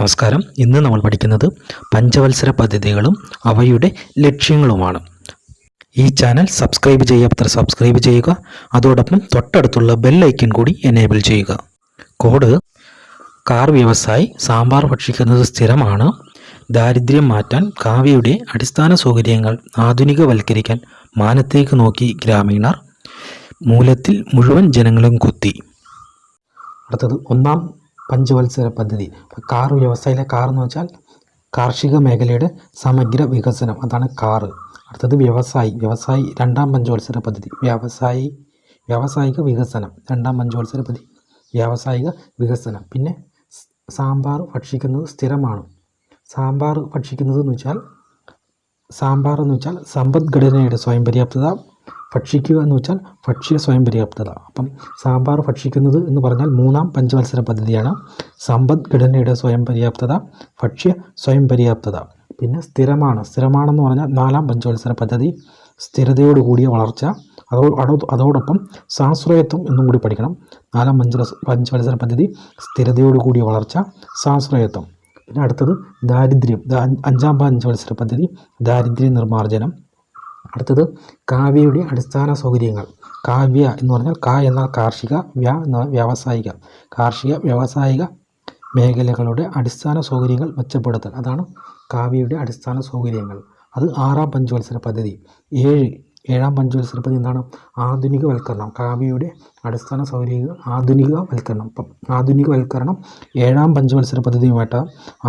നമസ്കാരം. ഇന്ന് നമ്മൾ പഠിക്കുന്നത് പഞ്ചവത്സര പദ്ധതികളും അവയുടെ ലക്ഷ്യങ്ങളുമാണ്. ഈ ചാനൽ സബ്സ്ക്രൈബ് ചെയ്യാത്തവർ സബ്സ്ക്രൈബ് ചെയ്യുക. അതോടൊപ്പം തൊട്ടടുത്തുള്ള ബെൽ ഐക്കൺ കൂടി എനേബിൾ ചെയ്യുക. കോഡ്: കാർ വ്യവസായി സാമ്പാർ ഭക്ഷിക്കുന്നത് സ്ഥിരമാണ്. ദാരിദ്ര്യം മാറ്റാൻ കാവ്യയുടെ അടിസ്ഥാന സൗകര്യങ്ങൾ ആധുനികവൽക്കരിക്കാൻ മാനത്തേക്ക് നോക്കി ഗ്രാമീണർ. മൂലത്തിൽ മുഴുവൻ ജനങ്ങളും കുത്തി. അടുത്തത് ഒന്നാം പഞ്ചവത്സര പദ്ധതി. കാർ വ്യവസായിലെ കാർ എന്ന് വെച്ചാൽ കാർഷിക മേഖലയുടെ സമഗ്ര വികസനം, അതാണ് കാർ. അടുത്തത് വ്യവസായി രണ്ടാം പഞ്ചവത്സര പദ്ധതി. വ്യാവസായിക വികസനം, രണ്ടാം പഞ്ചവത്സര പദ്ധതി വ്യാവസായിക വികസനം. പിന്നെ സാമ്പാർ ഭക്ഷിക്കുന്നത് സ്ഥിരമാണ്. സാമ്പാർ ഭക്ഷിക്കുന്നത് എന്ന് വെച്ചാൽ സമ്പദ്ഘടനയുടെ സ്വയം പര്യാപ്തത. ഭക്ഷിക്കുക എന്ന് വെച്ചാൽ ഭക്ഷ്യ സ്വയം പര്യാപ്തത. അപ്പം സാമ്പാർ ഭക്ഷിക്കുന്നത് എന്ന് പറഞ്ഞാൽ മൂന്നാം പഞ്ചവത്സര പദ്ധതിയാണ്. സമ്പദ്ഘടനയുടെ സ്വയം പര്യാപ്തത, ഭക്ഷ്യ സ്വയം പര്യാപ്തത. പിന്നെ സ്ഥിരമാണെന്ന് പറഞ്ഞാൽ നാലാം പഞ്ചവത്സര പദ്ധതി. സ്ഥിരതയോടുകൂടിയ വളർച്ച, അതോടൊപ്പം സ്വാശ്രയത്വം എന്നും കൂടി പഠിക്കണം. നാലാം പഞ്ചവത്സര പദ്ധതി സ്ഥിരതയോടുകൂടിയ വളർച്ച, സ്വാശ്രയത്വം. പിന്നെ അടുത്തത് ദാരിദ്ര്യം. അഞ്ചാം പഞ്ചവത്സര പദ്ധതി ദാരിദ്ര്യ നിർമ്മാർജ്ജനം. അടുത്തത് കാവ്യയുടെ അടിസ്ഥാന സൗകര്യങ്ങൾ. കാവ്യ എന്ന് പറഞ്ഞാൽ എന്നാൽ കാർഷിക, എന്നാൽ വ്യാവസായിക. കാർഷിക വ്യാവസായിക മേഖലകളുടെ അടിസ്ഥാന സൗകര്യങ്ങൾ മെച്ചപ്പെടുത്തൽ, അതാണ് കാവ്യയുടെ അടിസ്ഥാന സൗകര്യങ്ങൾ. അത് ആറാം പഞ്ചവത്സര പദ്ധതി. ഏഴാം പഞ്ചവത്സര പദ്ധതി എന്താണ്? ആധുനികവൽക്കരണം. കാവ്യയുടെ അടിസ്ഥാന സൗകര്യങ്ങൾ ആധുനികവൽക്കരണം. അപ്പം ആധുനികവൽക്കരണം ഏഴാം പഞ്ചവത്സര പദ്ധതിയുമായിട്ട്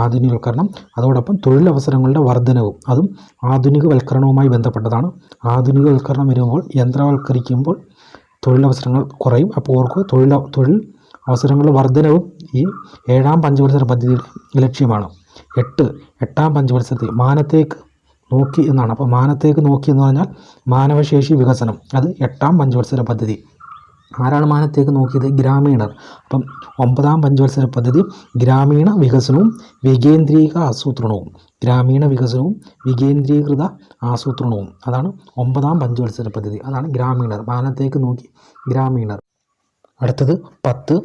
ആധുനികവൽക്കരണം. അതോടൊപ്പം തൊഴിലവസരങ്ങളുടെ വർധനവും, അതും ആധുനികവൽക്കരണവുമായി ബന്ധപ്പെട്ടതാണ്. ആധുനികവൽക്കരണം വരുമ്പോൾ യന്ത്രവൽക്കരിക്കുമ്പോൾ തൊഴിലവസരങ്ങൾ കുറയും. അപ്പോൾ ഓർക്കുക, തൊഴിൽ അവസരങ്ങളുടെ വർധനവും ഈ ഏഴാം പഞ്ചവത്സര പദ്ധതിയുടെ ലക്ഷ്യമാണ്. എട്ടാം പഞ്ചവത്സരത്തിൽ മാനത്തേക്ക് നോക്കി എന്നാണ്. അപ്പോൾ മാനത്തേക്ക് നോക്കി എന്ന് പറഞ്ഞാൽ മാനവശേഷി വികസനം, അത് എട്ടാം പഞ്ചവത്സര പദ്ധതി. ആരാണ് മാനത്തേക്ക് നോക്കിയത്? ഗ്രാമീണർ. അപ്പം ഒമ്പതാം പഞ്ചവത്സര പദ്ധതി ഗ്രാമീണ വികസനവും വികേന്ദ്രീക ആസൂത്രണവും. ഗ്രാമീണ വികസനവും വികേന്ദ്രീകൃത ആസൂത്രണവും, അതാണ് ഒമ്പതാം പഞ്ചവത്സര പദ്ധതി. അതാണ് ഗ്രാമീണർ, മാനത്തേക്ക് നോക്കി ഗ്രാമീണർ. അടുത്തത് 10.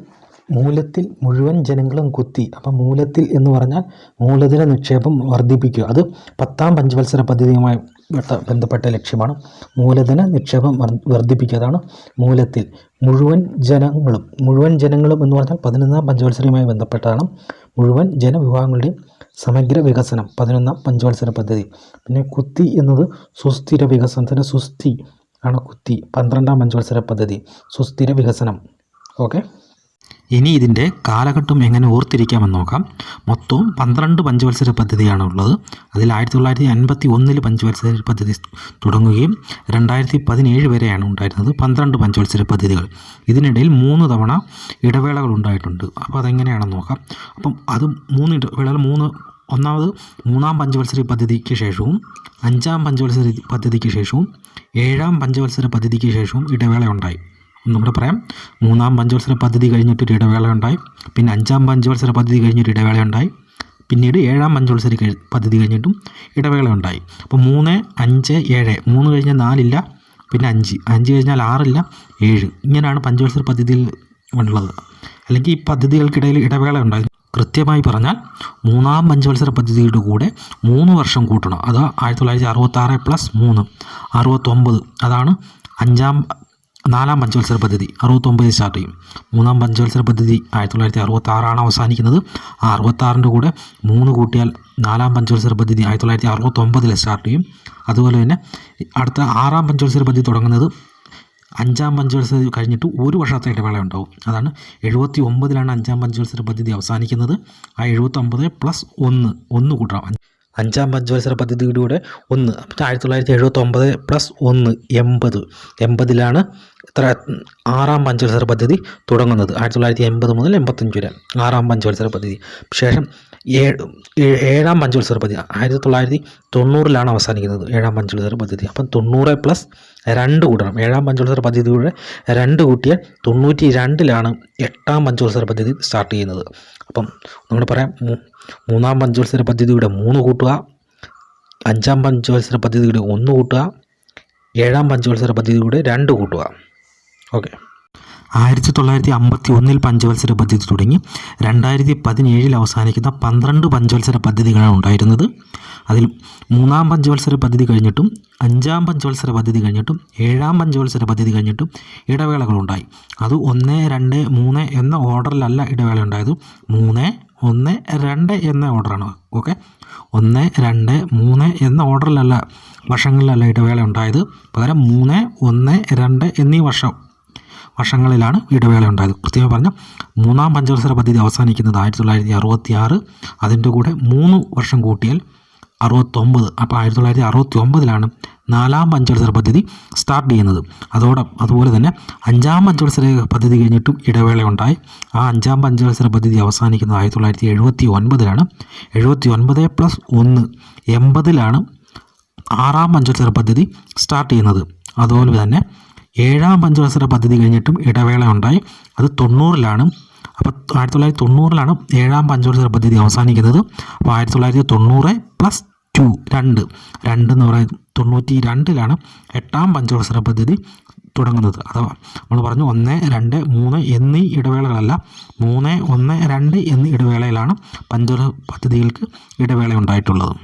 മൂലത്തിൽ മുഴുവൻ ജനങ്ങളും കുത്തി. അപ്പം മൂലത്തിൽ എന്ന് പറഞ്ഞാൽ മൂലധന നിക്ഷേപം വർദ്ധിപ്പിക്കുക. അത് 10ാം പഞ്ചവത്സര പദ്ധതിയുമായി ബന്ധപ്പെട്ട ലക്ഷ്യമാണ്. മൂലധന നിക്ഷേപം വർദ്ധിപ്പിക്കുക, അതാണ് മൂലത്തിൽ. മുഴുവൻ ജനങ്ങളും എന്ന് പറഞ്ഞാൽ 11ാം പഞ്ചവത്സരവുമായി ബന്ധപ്പെട്ടതാണ്. മുഴുവൻ ജനവിഭാഗങ്ങളുടെയും സമഗ്ര വികസനം, 11ാം പഞ്ചവത്സര പദ്ധതി. പിന്നെ കുത്തി എന്നത് സുസ്ഥിര വികസനത്തിന് സുസ്ഥി ആണ് കുത്തി. 12ാം പഞ്ചവത്സര പദ്ധതി സുസ്ഥിര വികസനം. ഓക്കെ, ഇനി ഇതിൻ്റെ കാലഘട്ടം എങ്ങനെ ഓർത്തിരിക്കാമെന്ന് നോക്കാം. മൊത്തം 12 പഞ്ചവത്സര പദ്ധതിയാണ് ഉള്ളത്. അതിൽ 1951 പഞ്ചവത്സര പദ്ധതി തുടങ്ങുകയും 2017 വരെയാണ് ഉണ്ടായിരുന്നത് 12 പഞ്ചവത്സര പദ്ധതികൾ. ഇതിനിടയിൽ 3 തവണ ഇടവേളകൾ ഉണ്ടായിട്ടുണ്ട്. അപ്പോൾ അതെങ്ങനെയാണെന്ന് നോക്കാം. അപ്പം അത് 3 ഇടവേളകൾ. ഒന്നാമത് 3ാം പഞ്ചവത്സര പദ്ധതിക്ക് ശേഷവും 5ാം പഞ്ചവത്സര പദ്ധതിക്ക് ശേഷവും 7ാം പഞ്ചവത്സര പദ്ധതിക്ക് ശേഷവും ഇടവേള ഉണ്ടായി. ഒന്നും കൂടെ പറയാം. 3ാം പഞ്ചവത്സര പദ്ധതി കഴിഞ്ഞിട്ടൊരു ഇടവേള ഉണ്ടായി. പിന്നെ 5ാം പഞ്ചവത്സര പദ്ധതി കഴിഞ്ഞൊരു ഇടവേള ഉണ്ടായി. പിന്നീട് 7ാം പഞ്ചവത്സര പദ്ധതി കഴിഞ്ഞിട്ടും ഇടവേള ഉണ്ടായി. അപ്പോൾ 3, 5, 7. 3 കഴിഞ്ഞാൽ 4 ഇല്ല, പിന്നെ 5 കഴിഞ്ഞാൽ 6 ഇല്ല, 7. ഇങ്ങനെയാണ് പഞ്ചവത്സര പദ്ധതിയിൽ ഉള്ളത്. അല്ലെങ്കിൽ ഈ പദ്ധതികൾക്കിടയിൽ ഇടവേള ഉണ്ടായി. കൃത്യമായി പറഞ്ഞാൽ 3ാം പഞ്ചവത്സര പദ്ധതിയുടെ കൂടെ 3 വർഷം കൂട്ടണം. അത് 1966 + 3 69. അതാണ് 4ാം പഞ്ചവത്സര പദ്ധതി. 69 സ്റ്റാർട്ട് ചെയ്യും. 3ാം പഞ്ചവത്സര പദ്ധതി 1966 അവസാനിക്കുന്നത്. 66ൻ്റെ കൂടെ 3 കൂട്ടിയാൽ 4ാം പഞ്ചവത്സര പദ്ധതി 1969 സ്റ്റാർട്ട് ചെയ്യും. അതുപോലെ തന്നെ അടുത്ത 6ാം പഞ്ചവത്സര പദ്ധതി തുടങ്ങുന്നത് 5ാം പഞ്ചവത്സര കഴിഞ്ഞിട്ട് 1 വർഷത്തെ ഇടവേള ഉണ്ടാവും. അതാണ് 79ലാണ് 5ാം പഞ്ചവത്സര പദ്ധതി അവസാനിക്കുന്നത്. ആ 79 + 1 കൂട്ടണം. 5ാം പഞ്ചവത്സര പദ്ധതിയുടെ കൂടെ 1. 1979 + 1 80. 80ലാണ് 6ാം പഞ്ചവത്സര പദ്ധതി തുടങ്ങുന്നത്. 1980 മുതൽ 85 വരെ 6ാം പഞ്ചവത്സര പദ്ധതി. ശേഷം 7ാം പഞ്ചവത്സര പദ്ധതി 1990ലാണ് അവസാനിക്കുന്നത്. 7ാം പഞ്ചവത്സര പദ്ധതി. അപ്പം 90 + 2 കൂട്ടണം. 7ാം പഞ്ചവത്സര പദ്ധതിയുടെ 2 കൂട്ടിയാൽ 92ലാണ് 8ാം പഞ്ചവത്സര പദ്ധതി സ്റ്റാർട്ട് ചെയ്യുന്നത്. അപ്പം നമ്മൾ പറയാം, 3ാം പഞ്ചവത്സര പദ്ധതിയുടെ 3 കൂട്ടുക, 5ാം പഞ്ചവത്സര പദ്ധതിയുടെ 1 കൂട്ടുക, 7ാം പഞ്ചവത്സര പദ്ധതിയുടെ 2 കൂട്ടുക. ഓക്കെ, 1951 പഞ്ചവത്സര പദ്ധതി തുടങ്ങി 2017 അവസാനിക്കുന്ന 12 പഞ്ചവത്സര പദ്ധതികളാണ് ഉണ്ടായിരുന്നത്. അതിൽ 3-ാം പഞ്ചവത്സര പദ്ധതി കഴിഞ്ഞിട്ടും 5-ാം പഞ്ചവത്സര പദ്ധതി കഴിഞ്ഞിട്ടും 7-ാം പഞ്ചവത്സര പദ്ധതി കഴിഞ്ഞിട്ടും ഇടവേളകളുണ്ടായി. അത് 1, 2, 3 എന്ന ഓർഡറിലല്ല ഇടവേള ഉണ്ടായത്. 3, 1, 2 എന്ന ഓർഡറാണ്. ഓക്കെ, 1, 2, 3 എന്ന ഓർഡറിലല്ല, വർഷങ്ങളിലല്ല ഇടവേള ഉണ്ടായത്. പകരം 3, 1, 2 എന്നീ വർഷങ്ങളിലാണ് ഇടവേള ഉണ്ടായത്. കൃത്യമായി പറഞ്ഞാൽ 3-ാം പഞ്ചവത്സര പദ്ധതി അവസാനിക്കുന്നത് 1966. അതിൻ്റെ കൂടെ 3 വർഷം കൂട്ടിയാൽ 69. അപ്പോൾ 1969 4-ാം പഞ്ചവത്സര പദ്ധതി സ്റ്റാർട്ട് ചെയ്യുന്നത്. അതുപോലെ തന്നെ 5-ാം പഞ്ചവത്സര പദ്ധതി കഴിഞ്ഞിട്ടും ഇടവേള ഉണ്ടായി. ആ 5-ാം പഞ്ചവത്സര പദ്ധതി അവസാനിക്കുന്നത് 1979. 79 + 1 80 6-ാം പഞ്ചവത്സര പദ്ധതി സ്റ്റാർട്ട് ചെയ്യുന്നത്. അതുപോലെ തന്നെ 7-ാം പഞ്ചവത്സര പദ്ധതി കഴിഞ്ഞിട്ടും ഇടവേള ഉണ്ടായി. അത് 90. അപ്പോൾ 1990 7-ാം പഞ്ചവത്സര പദ്ധതി അവസാനിക്കുന്നത്. അപ്പോൾ 1990 + 2 എന്ന് പറയുന്നത് 92 8-ാം പഞ്ചവത്സര പദ്ധതി തുടങ്ങുന്നത്. അഥവാ നമ്മൾ പറഞ്ഞു 1, 2, 3 എന്നീ ഇടവേളകളല്ല, 3, 1, 2 എന്നീ ഇടവേളയിലാണ് പഞ്ചവത്സര പദ്ധതികൾക്ക് ഇടവേള ഉണ്ടായിട്ടുള്ളത്.